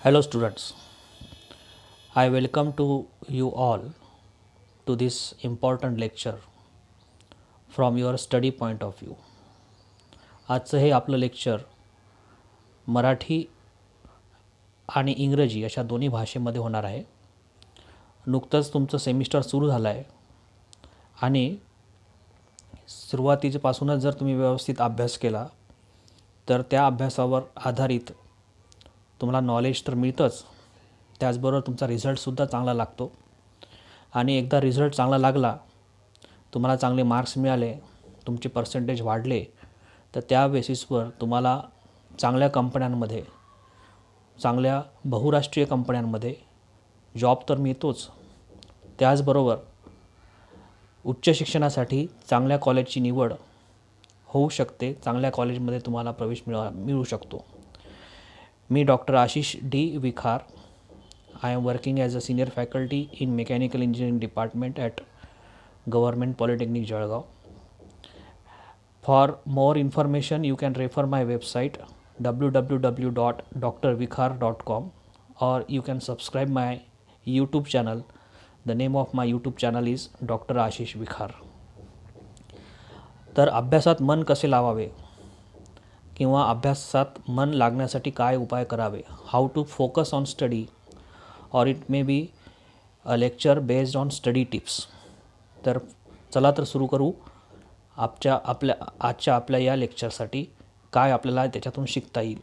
Hello students, I welcome to you all to this important lecture from your study point of view. आजचं हे आपलं lecture Marathi आणि इंग्रजी अशा दोन्ही भाषेमध्ये होणार आहे. नुकतंच तुमचं सेमिस्टर सुरू झालं आहे आणि सुरुवातीपासूनच जर तुम्ही व्यवस्थित अभ्यास केला तर त्या अभ्यासावर आधारित तुम्हाला नॉलेज तर मिळतंच, त्याचबरोबर तुमचा रिझल्टसुद्धा चांगला लागतो. आणि एकदा रिझल्ट चांगला लागला, तुम्हाला चांगले मार्क्स मिळाले, तुमचे पर्सेंटेज वाढले, तर त्या बेसिसवर तुम्हाला चांगल्या कंपन्यांमध्ये, चांगल्या बहुराष्ट्रीय कंपन्यांमध्ये जॉब तर मिळतोच. त्याचबरोबर उच्च शिक्षणासाठी चांगल्या कॉलेजची निवड होऊ शकते, चांगल्या कॉलेजमध्ये तुम्हाला प्रवेश मिळू शकतो. मी doctor Ashish D Vikhar. I am working as a senior faculty in Mechanical Engineering Department at Government Polytechnic Jalgaon. For more information, you can refer my website www.drvikhar.com or you can subscribe my YouTube channel. The name of my YouTube channel is Dr. Ashish Vikhar. तर अभ्यासात मन कसे लावावे किंवा अभ्यासात मन लागण्यासाठी काय उपाय करावे, how to focus on study, or it may be a lecture based on study tips. तर चला तर सुरू करू आजच्या आपल्या या लेक्चरसाठी काय आपल्याला त्याच्यातून शिकता येईल.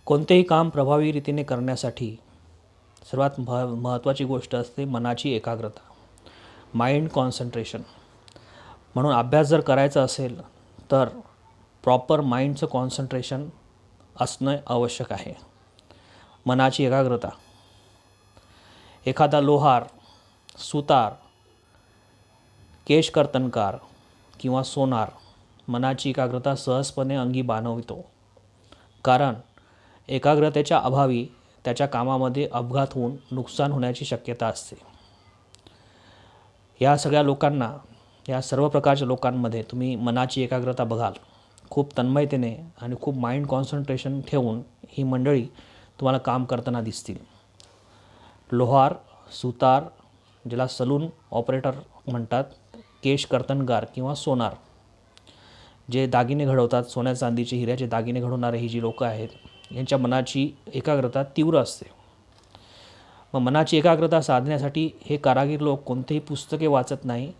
कोणतेही काम प्रभावी रीतीने करण्यासाठी सर्वात महत्त्वाची गोष्ट असते मनाची एकाग्रता, माइंड कॉन्सन्ट्रेशन. म्हणून अभ्यास जर करायचा असेल तर प्रॉपर माइंडचं कॉन्सन्ट्रेशन असणं आवश्यक आहे. मनाची एकाग्रता. एखादा लोहार, सुतार, केशकर्तनकार किंवा सोनार मनाची एकाग्रता सहजपणे अंगी बाणवितो, कारण एकाग्रतेच्या अभावी त्याच्या कामामध्ये अपघात होऊन नुकसान होण्याची शक्यता असते. या सर्व प्रकारच्या लोकांमध्ये तुम्ही मनाची एकाग्रता बघाल, खूप तन्मयतेने आणि खूप माइंड कॉन्सन्ट्रेशन ठेवून ही मंडळी तुम्हाला काम करताना दिसतील. लोहार, सुतार, ज्याला सलून ऑपरेटर म्हणतात, केशकर्तनकार किंवा सोनार, जे दागिने घडवतात, सोन्या चांदीचे हिऱ्याचे दागिने घडवणारे ही जी लोकं आहेत, यांच्या मनाची एकाग्रता तीव्र असते. मग मनाची एकाग्रता साधण्यासाठी हे कारागीर लोक कोणतेही पुस्तके वाचत नाही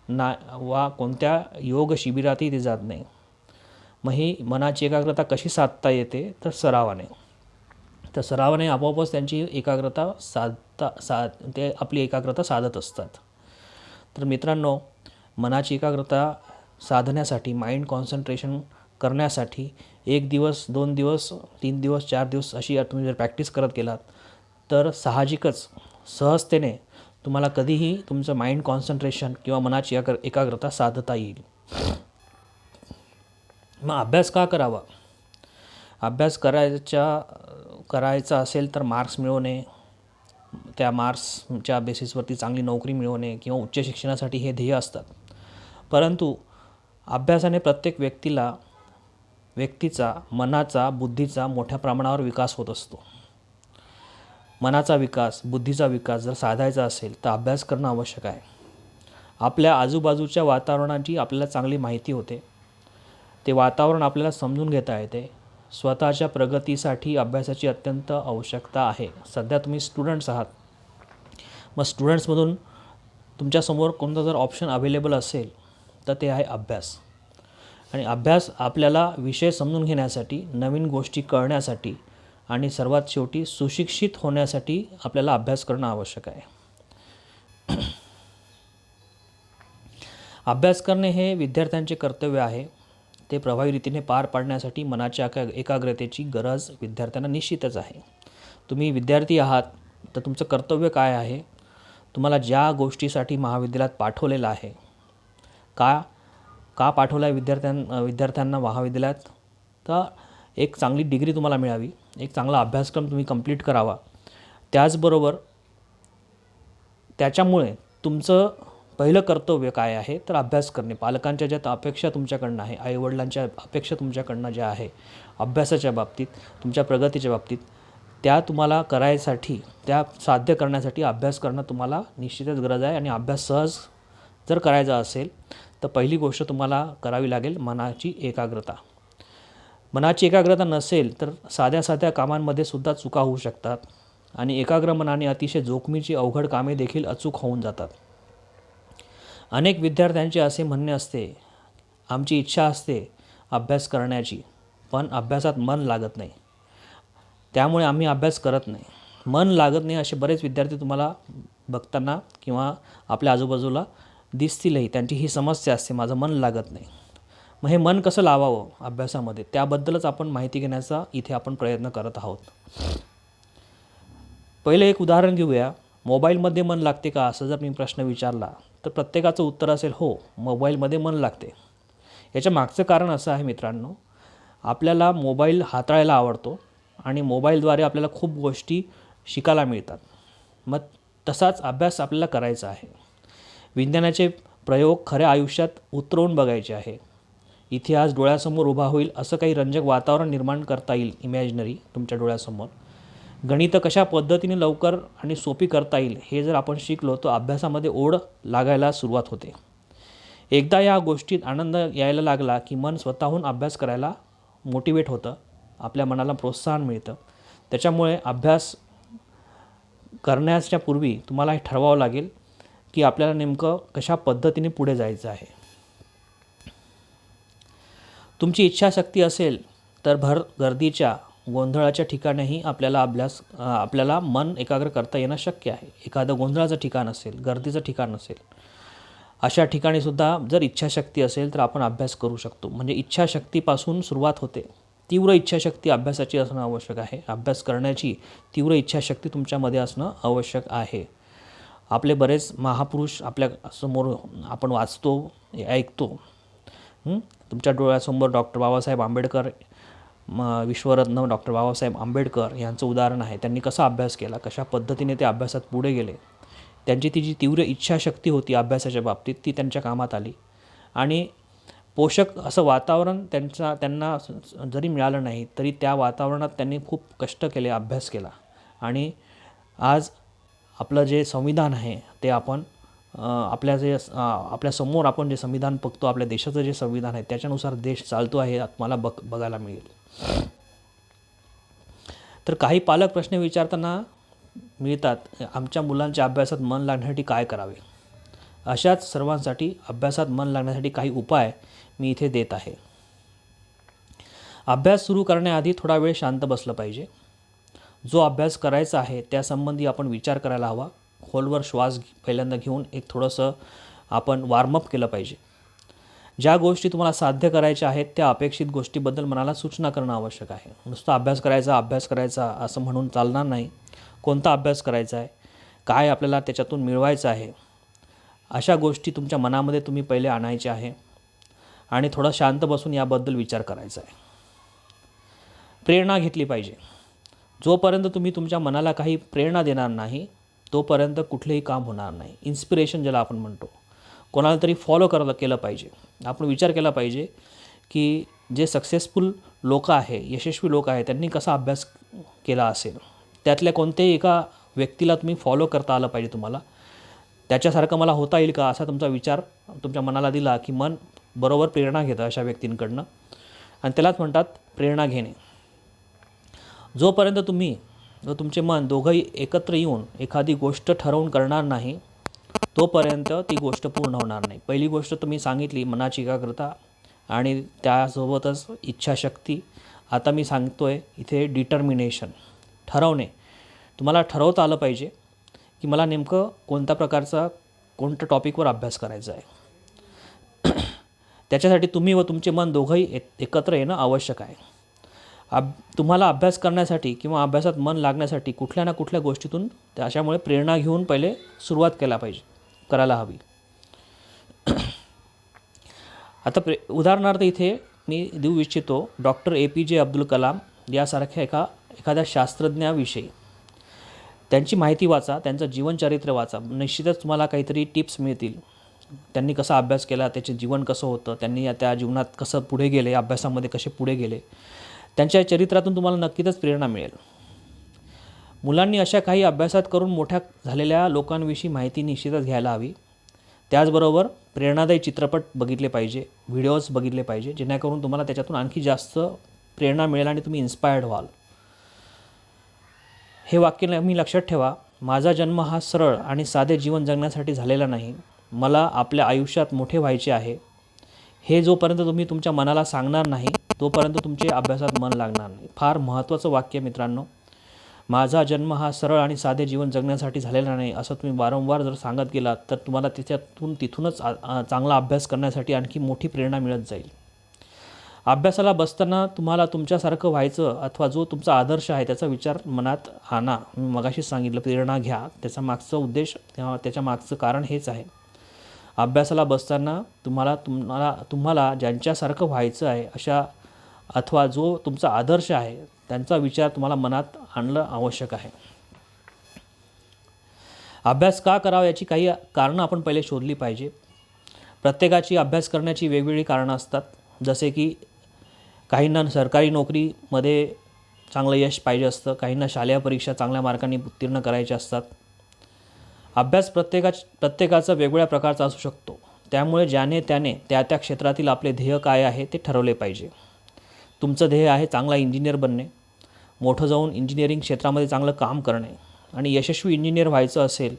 वा कोणत्या योग शिबिरातही ते जात नाही. मग ही मनाची एकाग्रता कशी साधता येते, तर सरावाने. तर सरावाने आपोआपच त्यांची एकाग्रता ते आपली एकाग्रता साधत असतात. तर मित्रांनो, मनाची एकाग्रता साधण्यासाठी, माइंड कॉन्सन्ट्रेशन करण्यासाठी 1 दिवस, 2 दिवस, 3 दिवस, 4 दिवस अशी तुम्ही जर प्रॅक्टिस करत गेलात तर साहजिकच सहजतेने तुम्हाला कधीही तुमचं माइंड कॉन्सन्ट्रेशन किंवा मनाची एकाग्रता साधता येईल. मग अभ्यास का करावा? अभ्यास करायचा असेल तर मार्क्स मिळवणे, त्या मार्क्सच्या बेसिसवरती चांगली नोकरी मिळवणे किंवा उच्च शिक्षणासाठी हे ध्येय असतात. परंतु अभ्यासाने प्रत्येक व्यक्तीचा मनाचा, बुद्धीचा मोठ्या प्रमाणावर विकास होत असतो. मनाचा विकास, बुद्धीचा विकास जर साधायचा असेल तर अभ्यास करणं आवश्यक आहे. आपल्या आजूबाजूच्या वातावरणाची आपल्याला चांगली माहिती होते, ते वातावरण आपल्याला समजून घेता येते. स्वतःच्या प्रगतीसाठी अभ्यासाची अत्यंत आवश्यकता आहे. सध्या तुम्ही स्टुडंट्स आहात, मग स्टुडंट्समधून तुमच्यासमोर कोणता जर ऑप्शन अवेलेबल असेल तर ते आहे अभ्यास. आणि अभ्यास आपल्याला विषय समजून घेण्यासाठी, नवीन गोष्टी कळण्यासाठी आणि सर्वात शेवटी सुशिक्षित होण्यासाठी आपल्याला अभ्यास करणं आवश्यक आहे. अभ्यास करणे हे विद्यार्थ्यांचे कर्तव्य आहे. ते प्रभावी रीतीने पार पाडण्यासाठी मनाच्या एकाग्रतेची गरज विद्यार्थ्यांना निश्चितच आहे. तुम्ही विद्यार्थी आहात तर तुमचं कर्तव्य काय आहे? तुम्हाला ज्या गोष्टीसाठी महाविद्यालयात पाठवलेलं आहे, का पाठवलं आहे विद्यार्थ्यांना महाविद्यालयात? तर एक चांगली डिग्री तुम्हाला मिळावी, एक चांगला अभ्यासक्रम तुम्ही कंप्लीट करावा. त्याचबरोबर त्याच्यामुळे तुमचं पहिलं कर्तव्य काय आहे तर अभ्यास करणे. पालकांच्या ज्या अपेक्षा तुमच्याकडनं आहे, आईवडिलांच्या अपेक्षा तुमच्याकडनं ज्या आहे अभ्यासाच्या बाबतीत, तुमच्या प्रगतीच्या बाबतीत, त्या तुम्हाला करायसाठी, त्या साध्य करण्यासाठी अभ्यास करणं तुम्हाला निश्चितच गरज आहे. आणि अभ्यास सहज जर करायचा असेल तर पहिली गोष्ट तुम्हाला करावी लागेल मनाची एकाग्रता. मनाची एकाग्रता नसेल तर साध्या साध्या कामांमध्ये सुद्धा चुका होऊ शकतात आणि एकाग्र मनाने अतिशय जोखमीची अवघड कामे देखील अचूक होऊन जातात. अनेक विद्यार्थ्यांचे असे म्हणणे असते, आमची इच्छा असते अभ्यास करण्याची, पण अभ्यासात मन लागत नाही, त्यामुळे आम्ही अभ्यास करत नाही. मन लागत नाही असे बरेच विद्यार्थी तुम्हाला बघताना किंवा आपल्या आजूबाजूला दिसतीलही. त्यांची ही समस्या असते, माझं मन लागत नाही. मग हे मन कसं लावावं अभ्यासामध्ये, त्याबद्दलच आपण माहिती घेण्याचा इथे आपण प्रयत्न करत आहोत. पहिलं एक उदाहरण घेऊया. मोबाईलमध्ये मन लागते का असं जर मी प्रश्न विचारला तर प्रत्येकाचं उत्तर असेल हो, मोबाईलमध्ये मन लागते. याच्या मागचं कारण असं आहे मित्रांनो, आपल्याला मोबाईल हाताळायला आवडतो आणि मोबाईलद्वारे आपल्याला खूप गोष्टी शिकायला मिळतात. मग तसाच अभ्यास आपल्याला करायचा आहे. विज्ञानाचे प्रयोग खऱ्या आयुष्यात उतरवून बघायचे आहे. इतिहास डोळ्यासमोर उभा होईल असं काही रंजक वातावरण निर्माण करता येईल इमॅजिनरी तुमच्या डोळ्यासमोर. गणितं कशा पद्धतीने लवकर आणि सोपी करता येईल हे जर आपण शिकलो तर अभ्यासामध्ये ओढ लागायला सुरुवात होते. एकदा या गोष्टीत आनंद यायला लागला की मन स्वतःहून अभ्यास करायला मोटिवेट होतं, आपल्या मनाला प्रोत्साहन मिळतं. त्याच्यामुळे अभ्यास करण्याच्या पूर्वी तुम्हाला हे ठरवावं लागेल की आपल्याला नेमकं कशा पद्धतीने पुढे जायचं आहे. तुमची इच्छाशक्ती असेल तर भर गर्दीच्या गोंधळाच्या ठिकाणीही आपल्याला मन एकाग्र करता येणं शक्य आहे. एखादं गोंधळाचं ठिकाण असेल, गर्दीचं ठिकाण असेल, अशा ठिकाणीसुद्धा जर इच्छाशक्ती असेल तर आपण अभ्यास करू शकतो. म्हणजे इच्छाशक्तीपासून सुरुवात होते. तीव्र इच्छाशक्ती अभ्यासाची असणं आवश्यक आहे. अभ्यास करण्याची तीव्र इच्छाशक्ती तुमच्यामध्ये असणं आवश्यक आहे. आपले बरेच महापुरुष आपल्यासमोर आपण वाचतो, ऐकतो. तुमच्या डोळ्यासमोर डॉक्टर बाबासाहेब आंबेडकर, विश्वरत्न डॉक्टर बाबासाहेब आंबेडकर यांचं उदाहरण आहे. त्यांनी कसा अभ्यास केला, कशा पद्धतीने ते अभ्यासात पुढे गेले. त्यांची ती जी तीव्र इच्छाशक्ती होती अभ्यासाच्या बाबतीत ती त्यांच्या कामात आली आणि पोषक असं वातावरण त्यांना जरी मिळालं नाही तरी त्या वातावरणात त्यांनी खूप कष्ट केले, अभ्यास केला आणि आज आपलं जे संविधान आहे ते आपण आपल्यासमोर आपण जे संविधान बघतो, आपल्या देशाचं जे संविधान आहे त्याच्यानुसार देश चालतो आहे तुम्हाला बघायला मिळेल. तर काही पालक प्रश्न विचारताना मिळतात, आमच्या मुलांच्या अभ्यासात मन लागण्यासाठी काय करावे. अशाच सर्वांसाठी अभ्यासात मन लागण्यासाठी काही उपाय मी इथे देत आहे. अभ्यास सुरू करण्याआधी थोडा वेळ शांत बसलं पाहिजे. जो अभ्यास करायचा आहे त्यासंबंधी आपण विचार करायला हवा. खोलवर श्वास पहिल्यांदा घेऊन एक थोडंसं आपण वॉर्मअप केलं पाहिजे. ज्या गोष्टी तुम्हाला साध्य करायच्या आहेत त्या अपेक्षित गोष्टीबद्दल मनाला सूचना करणं आवश्यक आहे. नुसतं अभ्यास करायचा असं म्हणून चालणार नाही. कोणता अभ्यास करायचा आहे, काय आपल्याला त्याच्यातून मिळवायचं आहे, अशा गोष्टी तुमच्या मनामध्ये तुम्ही पहिले आणायच्या आहे आणि थोडं शांत बसून याबद्दल विचार करायचा आहे. प्रेरणा घेतली पाहिजे. जोपर्यंत तुम्ही तुमच्या मनाला काही प्रेरणा देणार नाही तोपर्यंत कुठलेही काम होणार नाही. इन्स्पिरेशन ज्याला आपण म्हणतो, कोणाला तरी फॉलो केलं पाहिजे. आपण विचार केला पाहिजे की जे सक्सेसफुल लोक आहे, यशस्वी लोक आहे, त्यांनी कसा अभ्यास केला असेल. त्यातल्या कोणत्याही एका व्यक्तीला तुम्ही फॉलो करता आलं पाहिजे. तुम्हाला त्याच्यासारखं मला होता येईल का असा तुमचा विचार तुमच्या मनाला दिला की मन बरोबर प्रेरणा घेतं अशा व्यक्तींकडनं आणि त्यालाच म्हणतात प्रेरणा घेणे. जोपर्यंत तुम्ही व तुमचे मन दोघंही एकत्र येऊन एखादी गोष्ट ठरवून करणार नाही तोपर्यंत ती गोष्ट पूर्ण होणार नाही. पहिली गोष्ट तुम्ही सांगितली मनाची एकाग्रता आणि त्यासोबतच इच्छाशक्ती. आता मी सांगतोय इथे डिटर्मिनेशन, ठरवणे. तुम्हाला ठरवता आलं पाहिजे की मला नेमकं कोणत्या टॉपिकवर अभ्यास करायचा आहे. त्याच्यासाठी तुम्ही व तुमचे मन दोघंही एकत्र येणं आवश्यक आहे. तुम्हाला अभ्यास करण्यासाठी किंवा अभ्यासात मन लागण्यासाठी कुठल्या ना कुठल्या गोष्टीतून त्याच्यामुळे प्रेरणा घेऊन पहिले सुरुवात करायला हवी. आता उदाहरणार्थ इथे मी देऊ इच्छितो डॉक्टर APJ अब्दुल कलाम यासारख्या एखाद्या शास्त्रज्ञाविषयी. त्यांची माहिती वाचा, त्यांचं जीवनचरित्र वाचा. निश्चितच तुम्हाला काहीतरी टिप्स मिळतील त्यांनी कसा अभ्यास केला, त्याचे जीवन कसं होतं, त्यांनी त्या जीवनात कसं पुढे गेले, अभ्यासामध्ये कसे पुढे गेले, त्यांच्या चरित्रातून तुम्हाला नक्कीच प्रेरणा मिळेल. मुलांनी अशा काही अभ्यासात करून मोठ्या झालेल्या लोकांविषयी माहिती निश्चितच घ्यायला हवी. त्याचबरोबर प्रेरणादायी चित्रपट बघितले पाहिजे, व्हिडिओज बघितले पाहिजे, जेणेकरून तुम्हाला त्याच्यातून आणखी जास्त प्रेरणा मिळेल आणि तुम्ही इन्स्पायर्ड व्हाल. हे वाक्य नेहमी लक्षात ठेवा. माझा जन्म हा सरळ आणि साधे जीवन जगण्यासाठी झालेला नाही. मला आपल्या आयुष्यात मोठे व्हायचे आहे. हे जोपर्यंत तुम्ही तुमच्या मनाला सांगणार नाही तोपर्यंत तुमचे अभ्यासात मन लागणार नाही. फार महत्त्वाचं वाक्य मित्रांनो. माझा जन्म हा सरळ आणि साधे जीवन जगण्यासाठी झालेला नाही असं तुम्ही वारंवार जर सांगत गेलात तर तुम्हाला तिथूनच चांगला अभ्यास करण्यासाठी आणखी मोठी प्रेरणा मिळत जाईल. अभ्यासाला बसताना तुम्हाला तुमच्यासारखं व्हायचं अथवा जो तुमचा आदर्श आहे त्याचा विचार मनात आणा. मी मगाशीच सांगितलं, प्रेरणा घ्या. त्याचा मागचा उद्देश त्याच्या मागचं कारण हेच आहे. अभ्यासाला बसताना तुम्हाला ज्यांच्यासारखं व्हायचं आहे अशा अथवा जो तुमचा आदर्श आहे त्यांचा विचार तुम्हाला मनात आणणं आवश्यक आहे. अभ्यास का करावा याची काही कारणं आपण पहिले शोधली पाहिजे. प्रत्येकाची अभ्यास करण्याची वेगवेगळी कारणं असतात. जसे की काहींना सरकारी नोकरीमध्ये चांगलं यश पाहिजे असतं, काहींना शालेय परीक्षा चांगल्या मार्कांनी उत्तीर्ण करायच्या असतात. अभ्यास प्रत्येकाचा वेगवेगळ्या प्रकारचा असू शकतो. त्यामुळे त्याने त्या क्षेत्रातील आपले ध्येय काय आहे ते ठरवले पाहिजे. तुमचं ध्येय आहे चांगला इंजिनियर बनणे, मोठं जाऊन इंजिनिअरिंग क्षेत्रामध्ये चांगलं काम करणे आणि यशस्वी इंजिनियर व्हायचं असेल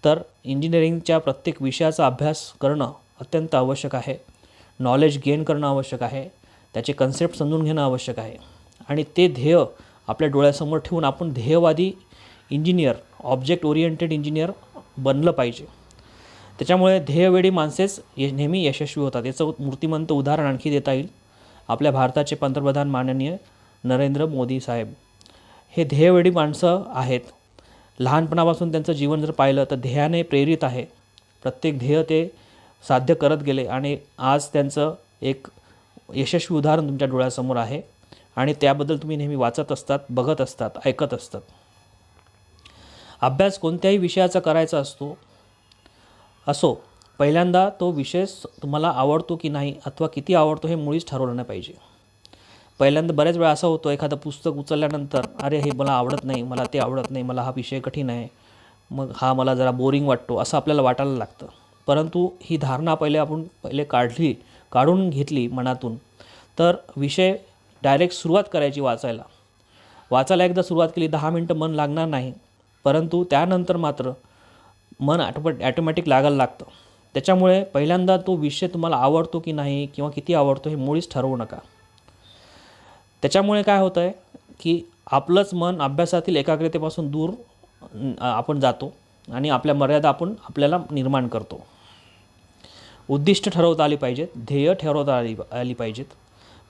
तर इंजिनिअरिंगच्या प्रत्येक विषयाचा अभ्यास करणं अत्यंत आवश्यक आहे. नॉलेज गेन करणं आवश्यक आहे. त्याचे कन्सेप्ट समजून घेणं आवश्यक आहे आणि ते ध्येय आपल्या डोळ्यासमोर ठेवून आपण ध्येयवादी इंजिनियर, ऑब्जेक्ट ओरिएंटेड इंजिनियर बनलं पाहिजे. त्याच्यामुळे ध्येयवेडी माणसेच नेहमी यशस्वी होतात. याचं मूर्तिमंत उदाहरण आणखी देता येईल. आपल्या भारताचे पंतप्रधान माननीय नरेंद्र मोदी साहेब हे ध्येयवेडी माणसं आहेत. लहानपणापासून त्यांचं जीवन जर पाहिलं तर ध्येयाने प्रेरित आहे. प्रत्येक ध्येय ते साध्य करत गेले आणि आज त्यांचं एक यशस्वी उदाहरण तुमच्या डोळ्यासमोर आहे आणि त्याबद्दल तुम्ही नेहमी वाचत असतात, बघत असतात, ऐकत असतात. अभ्यास कोणत्याही विषयाचा करायचा असो, पहिल्यांदा तो विषय तुम्हाला आवडतो की नाही अथवा किती आवडतो हे मुळीच ठरवलं नाही पाहिजे. पहिल्यांदा बऱ्याच वेळा असं होतं, एखादं पुस्तक उचलल्यानंतर अरे हे मला आवडत नाही, मला ते आवडत नाही, मला हा विषय कठीण आहे, मग हा मला जरा बोरिंग वाटतो असं आपल्याला वाटायला लागतं. परंतु ही धारणा आपण काढून घेतली मनातून तर विषय डायरेक्ट सुरुवात करायची वाचायला एकदा सुरुवात केली 10 मिनटं मन लागणार नाही, परंतु त्यानंतर मात्र मन ॲटोमॅटिक लागायला लागतं. त्याच्यामुळे पहिल्यांदा तो विषय तुम्हाला आवडतो की नाही किंवा किती आवडतो हे मुळीच ठरवू नका. त्याच्यामुळे काय होतं आहे की आपलंच मन अभ्यासातील एकाग्रतेपासून दूर आपण जातो आणि आपल्या मर्यादा आपल्याला निर्माण करतो. उद्दिष्ट ठरवता आली पाहिजेत, ध्येय ठरवता आली पाहिजेत.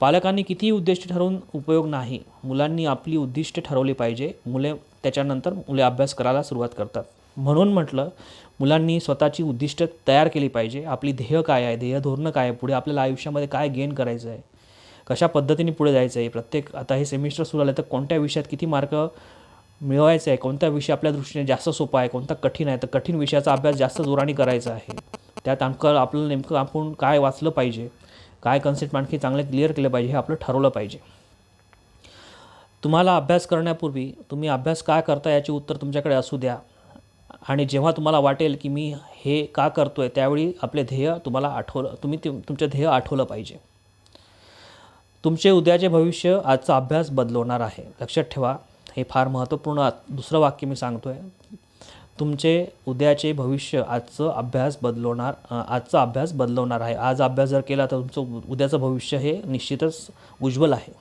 पालकांनी कितीही उद्दिष्ट ठरवून उपयोग नाही. मुलांनी आपली उद्दिष्ट ठरवली पाहिजे. मुले अभ्यास करायला सुरुवात करतात. म्हणून म्हटलं, मुलांनी स्वतःची उद्दिष्ट तयार केली पाहिजे. आपली ध्येय काय आहे, ध्येय धोरणं काय आहे, पुढे आपल्याला आयुष्यामध्ये काय गेन करायचं आहे, कशा पद्धतीने पुढे जायचं आहे. आता हे सेमिस्टर सुरू झालं तर कोणत्या विषयात किती मार्क मिळवायचं आहे, कोणता विषय आपल्या दृष्टीने जास्त सोपा आहे, कोणता कठीण आहे, तर कठीण विषयाचा अभ्यास जास्त जोराने करायचा आहे. त्यात आपल्याला नेमकं आपण काय वाचलं पाहिजे, काय कन्सेप्ट आणखी चांगले क्लिअर केले पाहिजे हे आपलं ठरवलं पाहिजे. तुम्हाला अभ्यास करण्यापूर्वी तुम्ही अभ्यास का करता याचे उत्तर तुमच्याकडे असू द्या आणि जेव्हा तुम्हाला वाटेल की मी हे का करतो आहे त्यावेळी आपले ध्येय तुमचे ध्येय आठवलं पाहिजे. तुमचे उद्याचे भविष्य आजचा अभ्यास बदलवणार आहे. लक्षात ठेवा, हे फार महत्त्वपूर्ण दुसरं वाक्य मी सांगतो आहे. तुमचे उद्याचे भविष्य आजचा अभ्यास बदलवणार आहे. आज अभ्यास जर केला तर तुमचं उद्याचं भविष्य हे निश्चितच उज्ज्वल आहे.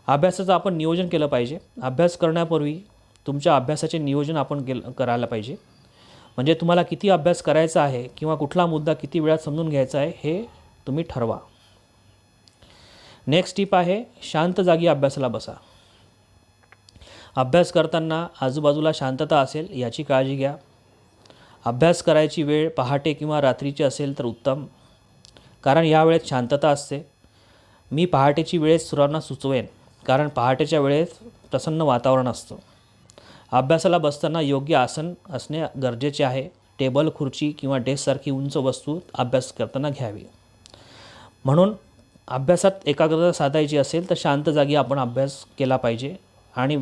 अभ्यासाचं आपण नियोजन केलं पाहिजे. अभ्यास करण्यापूर्वी तुमच्या अभ्यासाचे नियोजन आपण करायला पाहिजे. म्हणजे तुम्हाला किती अभ्यास करायचा आहे किंवा कुठला मुद्दा किती वेळात समजून घ्यायचा आहे हे तुम्ही ठरवा. नेक्स्ट टिप आहे, शांत जागी अभ्यासाला बसा. अभ्यास करताना आजूबाजूला शांतता असेल याची काळजी घ्या. अभ्यास करायची वेळ पहाटे किंवा रात्रीची असेल तर उत्तम, कारण या वेळेत शांतता असते. मी पहाटेची वेळेस सर्वांना सुचवेन, कारण पहाटेच्या वेळेस प्रसन्न वातावरण असतं. अभ्यासाला बसताना योग्य आसन असणे गरजेचे आहे. टेबल, खुर्ची किंवा डेस्कसारखी उंच वस्तू अभ्यास करताना घ्यावी. म्हणून अभ्यासात एकाग्रता साधायची असेल तर शांत जागी आपण अभ्यास केला पाहिजे. आणि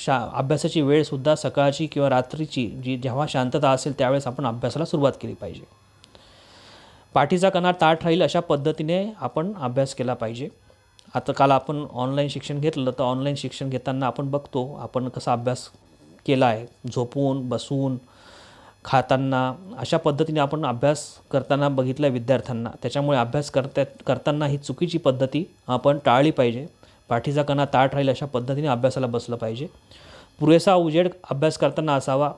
अभ्यासाची वेळसुद्धा सकाळची किंवा रात्रीची जेव्हा शांतता असेल त्यावेळेस आपण अभ्यासाला सुरुवात केली पाहिजे. पाठीचा कणा ताठ राहील अशा पद्धतीने आपण अभ्यास केला पाहिजे. आता काल आपण ऑनलाईन शिक्षण घेतलं तर ऑनलाईन शिक्षण घेताना आपण बघतो आपण कसा अभ्यास केला आहे. झोपून, बसून, खाताना अशा पद्धतीने आपण अभ्यास करताना बघितलं विद्यार्थ्यांना. त्याच्यामुळे अभ्यास करताना ही चुकीची पद्धती आपण टाळली पाहिजे. पाठीचा कणा ताठ राहील अशा पद्धतीने अभ्यासाला बसलं पाहिजे. पुरेसा उजेड अभ्यास करताना असावा.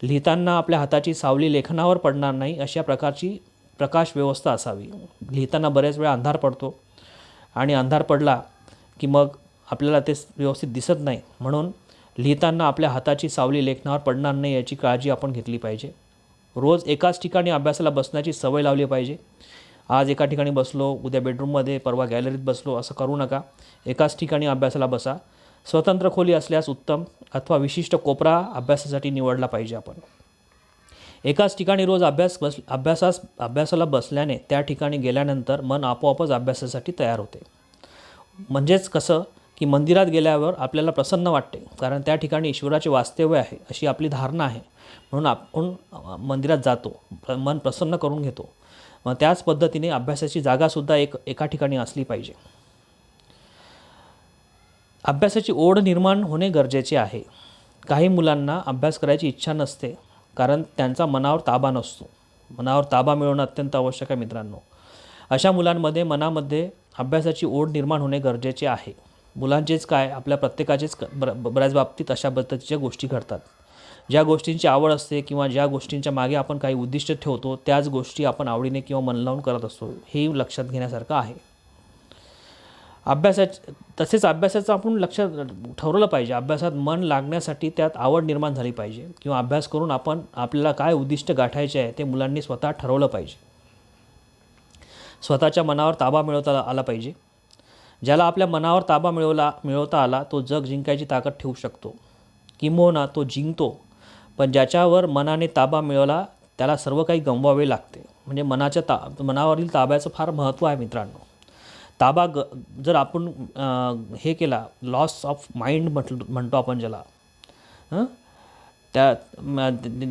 लिहिताना आपल्या हाताची सावली लेखनावर पडणार नाही अशा प्रकारची प्रकाश व्यवस्था असावी. लिहिताना बरेच वेळा अंधार पडतो आणि अंधार पडला की मग आपल्याला ते व्यवस्थित दिसत नाही. म्हणून लिहिताना आपल्या हाताची सावली लेखनावर पडणार नाही याची काळजी आपण घेतली पाहिजे. रोज एकाच ठिकाणी अभ्यासाला बसण्याची सवय लावली पाहिजे. आज एका ठिकाणी बसलो, उद्या बेडरूममध्ये, परवा गॅलरीत बसलो असं करू नका. एकाच ठिकाणी अभ्यासाला बसा. स्वतंत्र खोली असल्यास उत्तम, अथवा विशिष्ट कोपरा अभ्यासासाठी निवडला पाहिजे आपण. एकाच ठिकाणी रोज अभ्यासाला बसल्याने त्या ठिकाणी गेल्यानंतर मन आपोआपच अभ्यासासाठी तयार होते. म्हणजेच कसं की मंदिरात गेल्यावर आपल्याला प्रसन्न वाटते, कारण त्या ठिकाणी ईश्वराचे वास्तव्य आहे अशी आपली धारणा आहे. म्हणून आपण मंदिरात जातो, मन प्रसन्न करून घेतो. मग त्याच पद्धतीने अभ्यासाची जागासुद्धा एका ठिकाणी असली पाहिजे. अभ्यासाची ओढ निर्माण होणे गरजेचे आहे. काही मुलांना अभ्यास करायची इच्छा नसते कारण त्यांचा मनावर ताबा नसतो. मनावर ताबा मिळवणं अत्यंत आवश्यक आहे मित्रांनो. अशा मुलांमध्ये मनामध्ये अभ्यासाची ओढ निर्माण होणे गरजेचे आहे. मुलांचेच काय, आपल्या प्रत्येकाचेच बऱ्याच बाबतीत अशा पद्धतीच्या गोष्टी घडतात. ज्या गोष्टींची आवड असते किंवा ज्या गोष्टींच्या मागे आपण काही उद्दिष्ट ठेवतो त्याच गोष्टी आपण आवडीने किंवा मन लावून करत असतो, हे लक्षात घेण्यासारखं आहे. तसेच अभ्यासाचं आपण लक्ष ठरवलं पाहिजे. अभ्यासात मन लागण्यासाठी त्यात आवड निर्माण झाली पाहिजे किंवा अभ्यास करून आपल्याला काय उद्दिष्ट गाठायचे आहे ते मुलांनी स्वतः ठरवलं पाहिजे. स्वतःच्या मनावर ताबा मिळवता आला पाहिजे. ज्याला आपल्या मनावर ताबा मिळवता आला तो जग जिंकायची ताकद ठेवू शकतो, किंबहुना तो जिंकतो. पण ज्याच्यावर मनाने ताबा मिळवला त्याला सर्व काही गमवावे लागते. म्हणजे मनावरील ताब्याचं फार महत्त्व आहे मित्रांनो. ताबा जर आपण हे केला, लॉस ऑफ माइंड म्हणतो आपण ज्याला,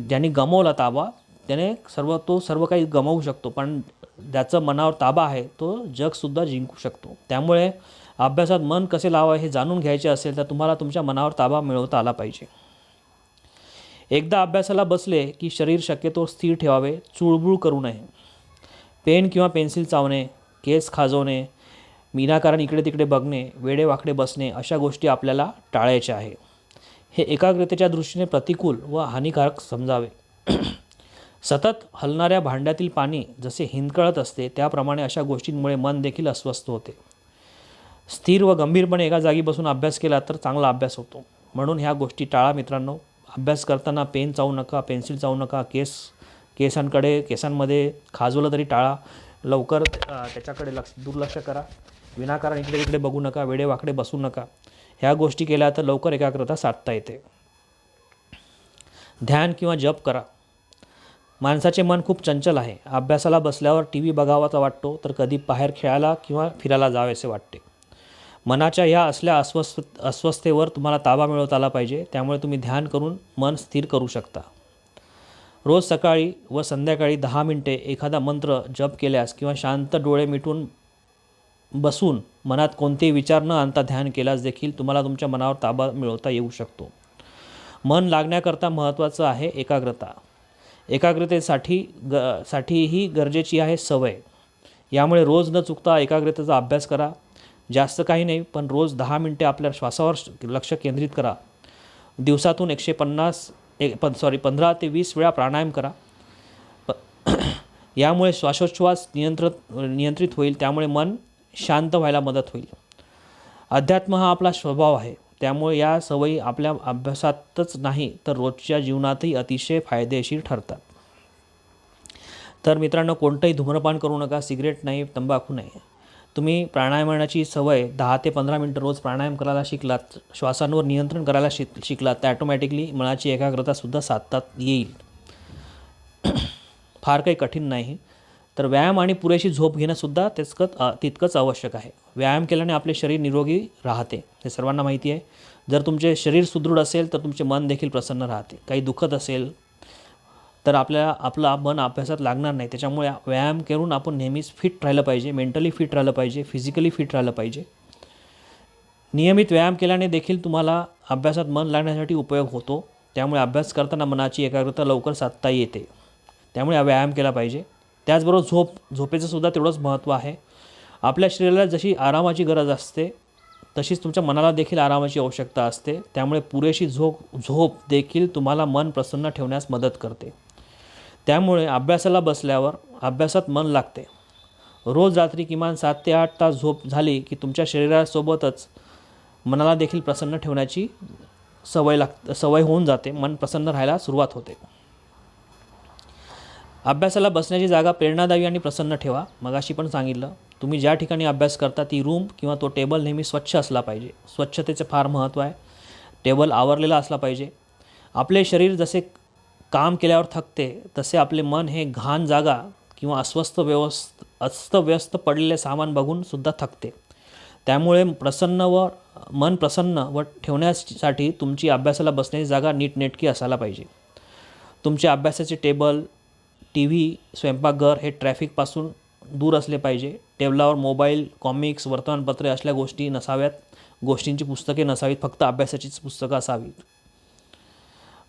ज्यांनी गमवला ताबा त्याने सर्व काही गमावू शकतो. पण ज्याचं मनावर ताबा आहे तो जगसुद्धा जिंकू शकतो. त्यामुळे अभ्यासात मन कसे लावावे हे जाणून घ्यायचे असेल तर तुम्हाला तुमच्या मनावर ताबा मिळवता आला पाहिजे. एकदा अभ्यासाला बसले की शरीर शक्यतो स्थिर ठेवावे, चुळबुळ करू नये. पेन किंवा पेन्सिल चावणे, केस खाजवणे, विनाकारण इकडे तिकडे बघणे, वेडेवाकडे बसणे अशा गोष्टी आपल्याला टाळायच्या आहे. हे एकाग्रतेच्या दृष्टीने प्रतिकूल व हानिकारक समजावे. सतत हलणाऱ्या भांड्यातील पाणी जसे हिंदकळत असते त्याप्रमाणे अशा गोष्टींमुळे मन देखील अस्वस्थ होते. स्थिर व गंभीरपणे एका जागी बसून अभ्यास केला तर चांगला अभ्यास होतो. म्हणून ह्या गोष्टी टाळा मित्रांनो. अभ्यास करताना पेन चावू नका, पेन्सिल चावू नका, केसांमध्ये खाजवलं तरी टाळा. लवकर त्याच्याकडे दुर्लक्ष करा. विनाकारण इकडे तिकडे बघू नका, वेडेवाकडे बसू नका. ह्या गोष्टी केल्या तर लवकर एकाग्रता साधता येते. ध्यान किंवा जप करा. माणसाचे मन खूप चंचल आहे. अभ्यासाला बसल्यावर TV बघावाचा वाटतो तर कधी बाहेर खेळायला किंवा फिरायला जावेसे वाटते. मनाच्या ह्या असल्या अस्वस्थतेवर तुम्हाला ताबा मिळवता आला पाहिजे. त्यामुळे तुम्ही ध्यान करून मन स्थिर करू शकता. रोज सकाळी व संध्याकाळी 10 मिनिटे एखादा मंत्र जप केल्यास किंवा शांत डोळे मिटून बसून मनात कोणतेही विचार न आणता ध्यान केल्यास देखील तुम्हाला तुमच्या मनावर ताबा मिळवता येऊ शकतो. मन लागण्याकरता महत्त्वाचं आहे एकाग्रता. एकाग्रतेसाठी गरजेची आहे सवय. यामुळे रोज न चुकता एकाग्रतेचा अभ्यास करा. जास्त काही नाही, पण रोज 10 मिनिटे आपल्या श्वासावर लक्ष केंद्रित करा. दिवसातून 15 ते 20 वेळा प्राणायाम करा. यामुळे श्वासोच्छ्वास नियंत्रित होईल. त्यामुळे मन शांत व्हायला मदत होईल. अध्यात्म हा आपला स्वभाव आहे. त्यामुळे या सवयी आपल्या अभ्यासातच नाही तर रोजच्या जीवनातही अतिशय फायदेशीर ठरतात. तर मित्रांनो, कोणतंही धूम्रपान करू नका, सिगरेट नाही, तंबाखू नाही. तुम्ही प्राणायामाची सवय 10 ते 15 मिनिटं रोज प्राणायाम करायला शिकलात, श्वासांवर नियंत्रण करायला शिकलात तर ॲटोमॅटिकली मनाची एकाग्रतासुद्धा साधता येईल. फार काही कठीण नाही. तर व्यायाम आणि पुरेशी झोप घेणंसुद्धा तितकंच आवश्यक आहे. व्यायाम केल्याने आपले शरीर निरोगी राहते, हे सर्वांना माहिती आहे. जर तुमचे शरीर सुदृढ असेल तर तुमचे मन देखील प्रसन्न राहते. काही दुखत असेल तर आपलं मन अभ्यासात लागणार नाही. त्याच्यामुळे व्यायाम करून आपण नेहमीच फिट राहिलं पाहिजे, मेंटली फिट राहिलं पाहिजे, फिजिकली फिट राहिलं पाहिजे. नियमित व्यायाम केल्याने देखील तुम्हाला अभ्यासात मन लागण्यासाठी उपयोग होतो. त्यामुळे अभ्यास करताना मनाची एकाग्रता लवकर साधता येते. त्यामुळे व्यायाम केला पाहिजे. त्याचबरोबर झोपेचं सुद्धा तेवढंच महत्त्व आहे. आपल्या शरीराला जशी आरामाची गरज असते तशीच तुमच्या मनाला देखील आरामाची आवश्यकता असते. त्यामुळे पुरेशी झोप देखील तुम्हाला मन प्रसन्न ठेवण्यास मदत करते. त्यामुळे अभ्यासाला बसल्यावर अभ्यासात मन लागते. रोज रात्री किमान 7 ते 8 तास झोप झाली की तुमच्या शरीरासोबतच मनाला देखील प्रसन्न ठेवण्याची सवय होऊन जाते. मन प्रसन्न राहायला सुरुवात होते. अभ्यासाला बसण्याची जागा प्रेरणादायी आणि प्रसन्न ठेवा. मगाशी पण सांगितलं, तुम्ही ज्या ठिकाणी अभ्यास करता ती रूम किंवा तो टेबल नेहमी स्वच्छ असला पाहिजे. स्वच्छतेचे फार महत्त्व आहे. टेबल आवरलेला असला पाहिजे. आपले शरीर जसे काम केल्यावर थकते तसे आपले मन हे घाण जागा किंवा अस्तव्यस्त पडलेले सामान बघून सुद्धा थकते. त्यामुळे मन प्रसन्न ठेवण्यासाठी तुमची अभ्यासाला बसण्याची जागा नीटनेटकी असायला पाहिजे. तुमचे अभ्यासाचे टेबल, TV, स्वयंपाकघर हे ट्रॅफिकपासून दूर असले पाहिजे. टेबलावर मोबाईल, कॉमिक्स, वर्तमानपत्रे असल्या गोष्टी नसाव्यात. गोष्टींची पुस्तके नसावीत. फक्त अभ्यासाचीच पुस्तकं असावीत.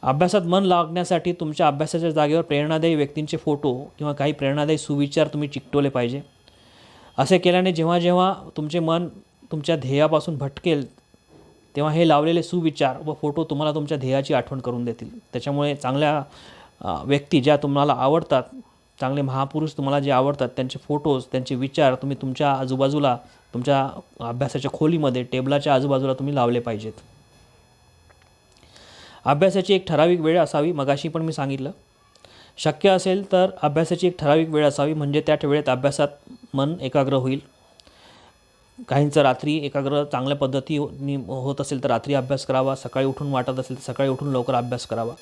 अभ्यासात मन लागण्यासाठी तुमच्या अभ्यासाच्या जागेवर प्रेरणादायी व्यक्तींचे फोटो किंवा काही प्रेरणादायी सुविचार तुम्ही चिकटवले पाहिजे. असे केल्याने जेव्हा जेव्हा तुमचे मन तुमच्या ध्येयापासून भटकेल तेव्हा हे लावलेले सुविचार व फोटो तुम्हाला तुमच्या ध्येयाची आठवण करून देतील. त्याच्यामुळे चांगल्या व्यक्ती ज्या तुम्हाला आवडतात, चांगले महापुरुष तुम्हाला जे आवडतात, त्यांचे फोटोज, त्यांचे विचार तुम्ही तुमच्या आजूबाजूला, तुमच्या अभ्यासाच्या खोलीमध्ये, टेबलाच्या आजूबाजूला तुम्ही लावले पाहिजेत. अभ्यासाची एक ठराविक वेळ असावी. मगाशी पण मी सांगितलं. शक्य असेल तर अभ्यासाची एक ठराविक वेळ असावी, म्हणजे त्या वेळेत अभ्यासात मन एकाग्र होईल. काहींचं रात्री एकाग्र चांगल्या पद्धतीने होत असेल तर रात्री अभ्यास करावा. सकाळी उठून वाटत असेल तर सकाळी उठून लवकर अभ्यास करावा.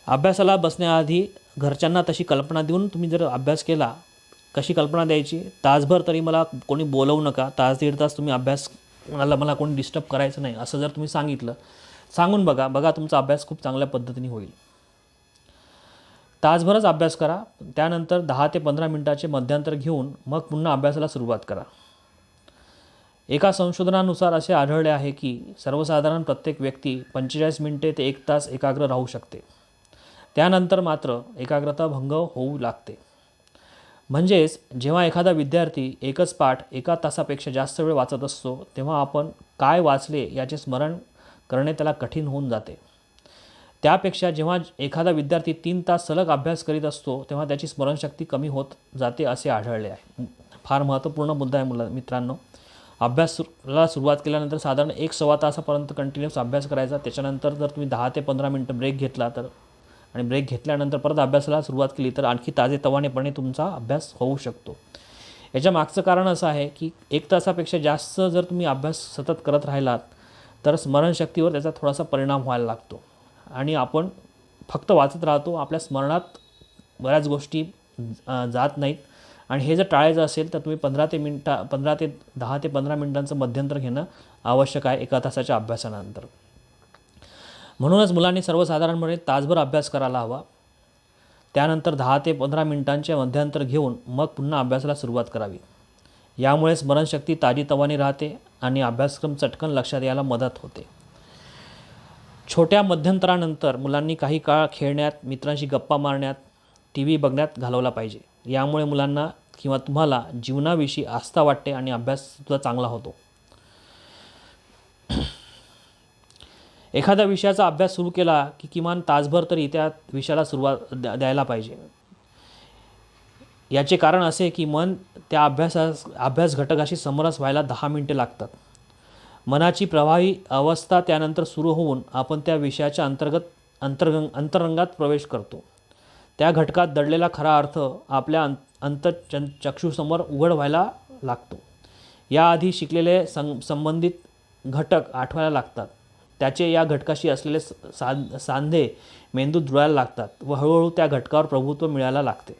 अभ्यासाला बसण्याआधी घरच्यांना तशी कल्पना देऊन तुम्ही जर अभ्यास केला, कशी कल्पना द्यायची, तासभर तरी मला कोणी बोलवू नका, तास दीड तास तुम्ही अभ्यास, मला कोणी डिस्टर्ब करायचं नाही, असं जर तुम्ही सांगून बघा तुमचा अभ्यास खूप चांगल्या पद्धतीने होईल. तासभरच अभ्यास करा. त्यानंतर 10 ते 15 मिनिटाचे मध्यांतर घेऊन मग पुन्हा अभ्यासाला सुरुवात करा. एका संशोधनानुसार असे आढळले आहे की सर्वसाधारण प्रत्येक व्यक्ती 45 मिनिटे ते 1 तास एकाग्र राहू शकते. त्यानंतर मात्र एकाग्रता भंग होऊ लागते. म्हणजेच जेव्हा एखादा विद्यार्थी एकच पाठ 1 तासापेक्षा जास्त वेळ वाचत असतो तेव्हा आपण काय वाचले याचे स्मरण करणे त्याला कठीण होऊन जाते. त्यापेक्षा जेव्हा एखादा विद्यार्थी 3 तास सलग अभ्यास करीत असतो तेव्हा त्याची स्मरणशक्ती कमी होत जाते असे आढळले आहे. फार महत्त्वपूर्ण मुद्दा आहे मित्रांनो. अभ्यासाला सुरुवात केल्यानंतर साधारण 1-1.25 तासापर्यंत कंटिन्यूस अभ्यास करायचा. त्याच्यानंतर जर तुम्ही 10 ते 15 मिनटं ब्रेक घेतला आणि ब्रेक घेतल्यानंतर परत अभ्यासाला सुरुवात केली तर आणखी ताजेतवानेपणे तुमचा अभ्यास होऊ शकतो. याच्या मागचं कारण असं आहे की 1 तासापेक्षा जास्त जर तुम्ही अभ्यास सतत करत राहिलात तर स्मरणशक्तीवर त्याचा थोडासा परिणाम व्हायला लागतो आणि आपण फक्त वाचत राहतो. आपल्या स्मरणात बऱ्याच गोष्टी जात नाहीत. आणि हे जर टाळायचं असेल तर तुम्ही 10 ते 15 मिनिटांचं मध्यंतर घेणं आवश्यक आहे 1 तासाच्या अभ्यासानंतर. म्हणूनच मुलांनी सर्वसाधारणपणे तासभर अभ्यास करायला हवा. त्यानंतर 10 ते 15 मिनिटांचे मध्यंतर घेऊन मग पुन्हा अभ्यासाला सुरुवात करावी. यामुळे स्मरणशक्ती ताजीतवानी राहते आणि अभ्यासक्रम चटकन लक्षात यायला मदत होते. छोट्या मध्यंतरानंतर मुलांनी काही काळ खेळण्यात, मित्रांशी गप्पा मारण्यात, TV बघण्यात घालवला पाहिजे. यामुळे मुलांना किंवा तुम्हाला जीवनाविषयी आस्था वाटते आणि अभ्याससुद्धा चांगला होतो. एखाद्या विषयाचा अभ्यास सुरू केला की किमान तासभर तरी त्या विषयाला सुरुवात द्यायला पाहिजे. याचे कारण असे की मन त्या अभ्यास घटकाशी समरस व्हायला 10 मिनिटे लागतात. मनाची प्रवाही अवस्था त्यानंतर सुरू होऊन आपण त्या विषयाच्या अंतरंगात प्रवेश करतो. त्या घटकात दडलेला खरा अर्थ आपल्या चक्षुसमोर उघड व्हायला लागतो. याआधी शिकलेले संबंधित घटक आठवायला लागतात. त्याचे या घटकाशी असलेले सांधे मेंदूत जुळायला लागतात व हळूहळू त्या घटकावर प्रभुत्व मिळायला लागते.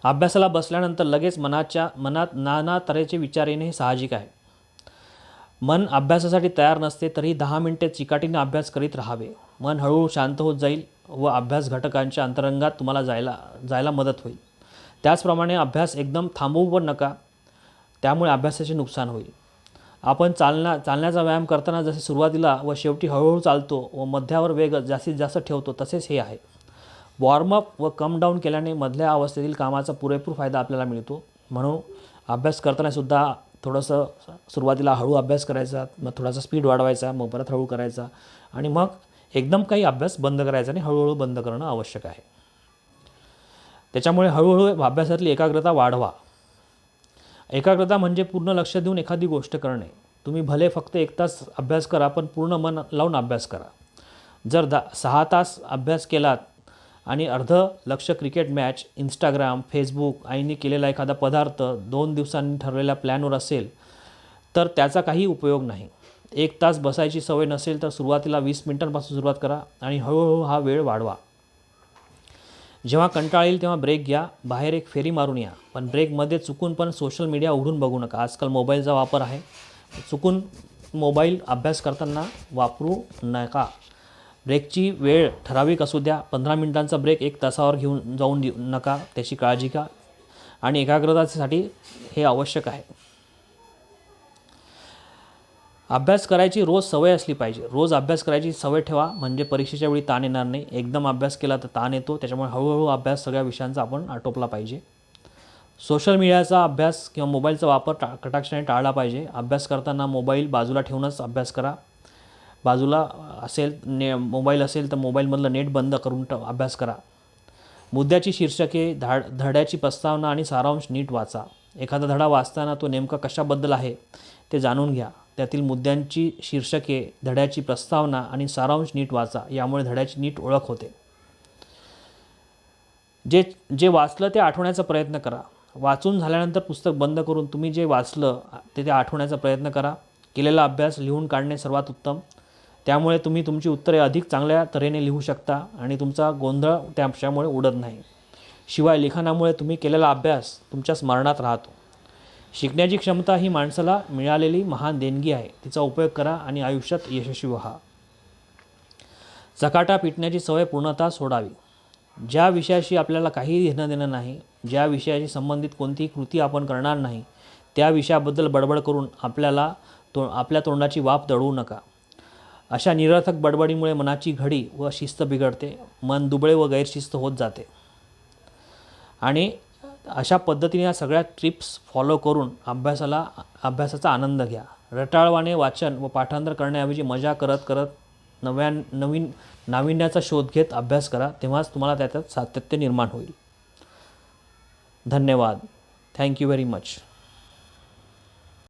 अभ्यासाला बसल्यानंतर लगेच मनात नाना तऱ्हेचे विचार येणे हे साहजिक आहे. मन अभ्यासासाठी तयार नसते तरी 10 मिनिटे चिकाटीने अभ्यास करीत राहावे. मन हळूहळू शांत होत जाईल व अभ्यास घटकांच्या अंतरंगात तुम्हाला जायला मदत होईल. त्याचप्रमाणे अभ्यास एकदम थांबवू पण नका, त्यामुळे अभ्यासाचे नुकसान होईल. आपण चालण्याचा व्यायाम करताना जसे सुरुवातीला व शेवटी हळूहळू चालतो व मध्यावर वेग जास्तीत जास्त ठेवतो तसेच हे आहे. वॉर्मअप व कम डाऊन केल्याने मधल्या अवस्थेतील कामाचा पुरेपूर फायदा आपल्याला मिळतो. म्हणून अभ्यास करताना सुद्धा थोडंसं सुरुवातीला हळू अभ्यास करायचा, मग थोडासा स्पीड वाढवायचा, मग परत हळू करायचा आणि मग एकदम काही अभ्यास बंद करायचा आणि हळूहळू बंद करणं आवश्यक आहे. त्याच्यामुळे हळूहळू अभ्यासातली एकाग्रता वाढवा. एकाग्रता म्हणजे पूर्ण लक्ष देऊन एखादी गोष्ट करणे. तुम्ही भले फक्त 1 तास अभ्यास करा, पण पूर्ण मन लावून अभ्यास करा. जर 6 तास अभ्यास केलात आणि अर्ध लक्ष क्रिकेट मॅच, इंस्टाग्राम, फेसबुक, आईने केलेला एखादा पदार्थ 2 दिवसांनी ठरलेल्या प्लॅनवर असेल तर त्याचा काही उपयोग नाही. 1 तास बसायची सवय नसेल तर सुरुवातीला 20 मिनिटांपासून सुरुवात करा आणि हळूहळू हा वेळ वाढवा. जेव्हा कंटाळा येईल तेव्हा ब्रेक घ्या, बाहेर एक फेरी मारून या, पण ब्रेकमध्ये चुकून पण सोशल मीडिया उघडून बघू नका. आजकाल मोबाईलचा वापर आहे, चुकून मोबाईल अभ्यास करताना वापरू नका. ब्रेकची वेळ ठराविक असू द्या. 15 मिनिटांचा ब्रेक 1 तासावर घेऊन जाऊन नका, त्याची काळजी घ्या आणि एकाग्रतेसाठी हे आवश्यक आहे. अभ्यास करायची रोज सवय असली पाहिजे. रोज अभ्यास करायची सवय ठेवा, म्हणजे परीक्षेच्या वेळी ताण येणार नाही. एकदम अभ्यास केला तर ताण येतो, त्याच्यामुळे हळूहळू अभ्यास सगळ्या विषयांचा आपण आटोपला पाहिजे. सोशल मीडियाचा अभ्यास किंवा मोबाईलचा वापर कटाक्षाने टाळला पाहिजे. अभ्यास करताना मोबाईल बाजूला ठेवूनच अभ्यास करा. बाजूला मोबाईल असेल तर मोबाईलमधलं नेट बंद करून अभ्यास करा. मुद्द्याची शीर्षके, धड्याची प्रस्तावना आणि सारांश नीट वाचा. एखादा धडा वाचताना तो नेमका कशाबद्दल आहे ते जाणून घ्या. त्यातील मुद्द्यांची शीर्षके, धड्याची प्रस्तावना आणि सारांश नीट वाचा. यामुळे धड्याची नीट ओळख होते. जे वाचलं ते आठवण्याचा प्रयत्न करा. वाचून झाल्यानंतर पुस्तक बंद करून तुम्ही जे वाचलं ते आठवण्याचा प्रयत्न करा. केलेला अभ्यास लिहून काढणे सर्वात उत्तम. त्यामुळे तुम्ही तुमची उत्तरे अधिक चांगल्या तऱ्हेने लिहू शकता आणि तुमचा गोंधळ त्यामुळे उडत नाही. शिवाय लिखाणामुळे तुम्ही केलेला अभ्यास तुमच्या स्मरणात राहतो. शिकण्याची क्षमता ही माणसाला मिळालेली महान देणगी आहे. तिचा उपयोग करा आणि आयुष्यात यशस्वी व्हा. चकाटा पिटण्याची सवय पूर्णतः सोडावी. ज्या विषयाशी आपल्याला काही घेणं देणं नाही, ज्या विषयाशी संबंधित कोणतीही कृती आपण करणार नाही, त्या विषयाबद्दल बडबड करून आपल्या तोंडाची वाफ दळवू नका. अशा निरर्थक बडबडीमुळे मनाची घडी व शिस्त बिघडते. मन दुबळे व गैरशिस्त होत जाते. आणि अशा पद्धतीने या सगळ्या टिप्स फॉलो करून अभ्यासाचा आनंद घ्या. रटाळवाणे वाचन व पाठांतर करण्याऐवजी मजा करत करत नाविन्याचा शोध घेत अभ्यास करा. तेव्हाच तुम्हाला त्याच्यात सातत्य निर्माण होईल. धन्यवाद. Thank you very much.